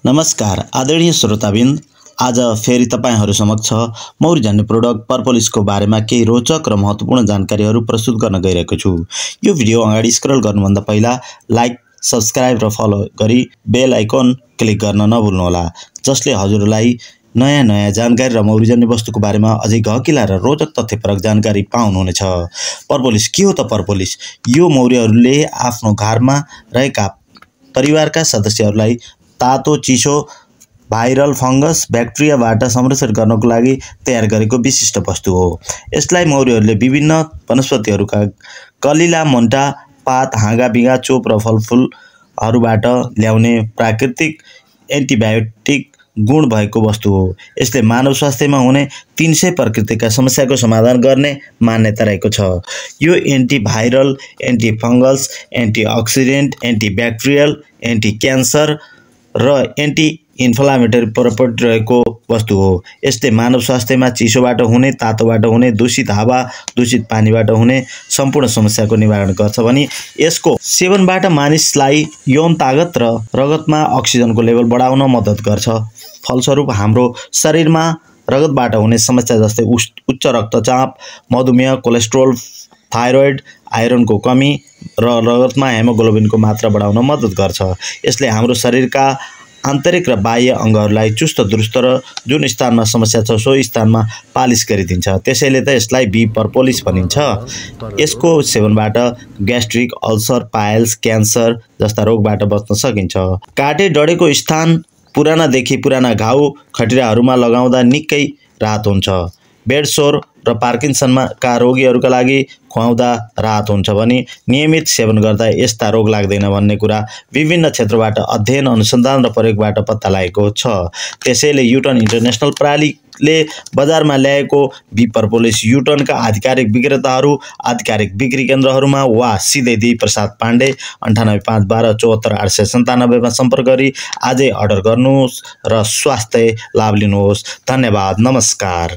नमस्कार आदरणीय श्रोताबिन्द, आज फेरि तपाईहरु समक्ष मौरीजन्य प्रोडक्ट पर्पोलिसको बारेमा केही रोचक र महत्त्वपूर्ण जानकारीहरू प्रस्तुत गर्न गइरहेको छु। यो भिडियो अगाडि स्क्रल गर्नुभन्दा पहिला लाइक, सब्स्क्राइब र फलो गरी बेल आइकन क्लिक गर्न नभुल्नुहोला, जसले हजुरलाई नयाँ जानकारी र मौरीजन्य वस्तुको बारेमा अझै गहकिला र रोचक तथ्यपरक जानकारी पाउनुहुनेछ। पर्पोलिस के हो त? पर्पोलिस यो मौरीहरूले आफ्नो घरमा रहेका परिवारका सदस्यहरूलाई तातो, चिसो, भाइरल, फंगस, ब्याक्टेरियाबाट संरक्षण गर्नको लागि तयार गरेको विशिष्ट वस्तु हो। यसलाई मौरीहरूले विभिन्न वनस्पतिहरूका कलिला, मुन्टा, पात, हाँगाबिगा, चोप र फलफुलहरूबाट ल्याउने प्राकृतिक एन्टिबायोटिक गुण भएको वस्तु हो। यसले मानव स्वास्थ्यमा हुने 300 प्रकृतिका समस्याको समाधान गर्ने मान्यता रहेको छ। यो antiviral, एन्टिफंगस, antioxidant, antibacterial, anti cancer र एन्टी इन्फ्लामेटरी प्रपर्टी रहेको वस्तु हो। यसले मानव स्वास्थ्यमा चिसोबाट हुने, तातोबाट हुने, दूषित हावा, दूषित पानीबाट हुने सम्पूर्ण समस्याको निवारण गर्छ भने यसको सेवनबाट मानिसलाई यौन तागत र रगतमा अक्सिजनको लेभल बढाउन मद्दत गर्छ। फलस्वरूप हाम्रो शरीरमा रगतबाट हुने समस्या जस्तै उच्च रक्तचाप, मधुमेह, कोलेस्ट्रोल, थाइरोइड, आइरनको कमी र रगतमा हेमोग्लोबिनको मात्रा बढाउन मद्दत गर्छ। यसले हाम्रो शरीरका आन्तरिक र बाह्य अङ्गहरूलाई चुस्त दुरुस्त र जुन स्थानमा समस्या छ सो स्थानमा पालिस गरिदिन्छ। त्यसैले त यसलाई बी पर्पोलिस भनिन्छ। यसको सेवनबाट ग्यास्ट्रिक, अल्सर, पाइल्स, क्यान्सर जस्ता रोगबाट बच्न सकिन्छ। काटे डढेको स्थान, पुरानादेखि पुराना घाउ, खटिराहरूमा लगाउँदा निकै राहत हुन्छ। बेड सोर र पार्किन्सनका रोगीहरूका लागि खुवाउँदा राहत हुन्छ भने नियमित सेवन गर्दा यस्ता रोग लाग्दैन भन्ने कुरा विभिन्न क्षेत्रबाट अध्ययन, अनुसन्धान र प्रयोगबाट पत्ता लागेको छ। त्यसैले युटन इन्टरनेसनल प्रणालीले बजारमा ल्याएको बी पर्पोलिस युटनका आधिकारिक विक्रेताहरू, आधिकारिक बिक्री केन्द्रहरूमा वा सिधै दी प्रसाद पाण्डे 9851 74 897 मा सम्पर्क गरी आजै अर्डर गर्नुहोस् र स्वास्थ्य लाभ लिनुहोस्। धन्यवाद। नमस्कार।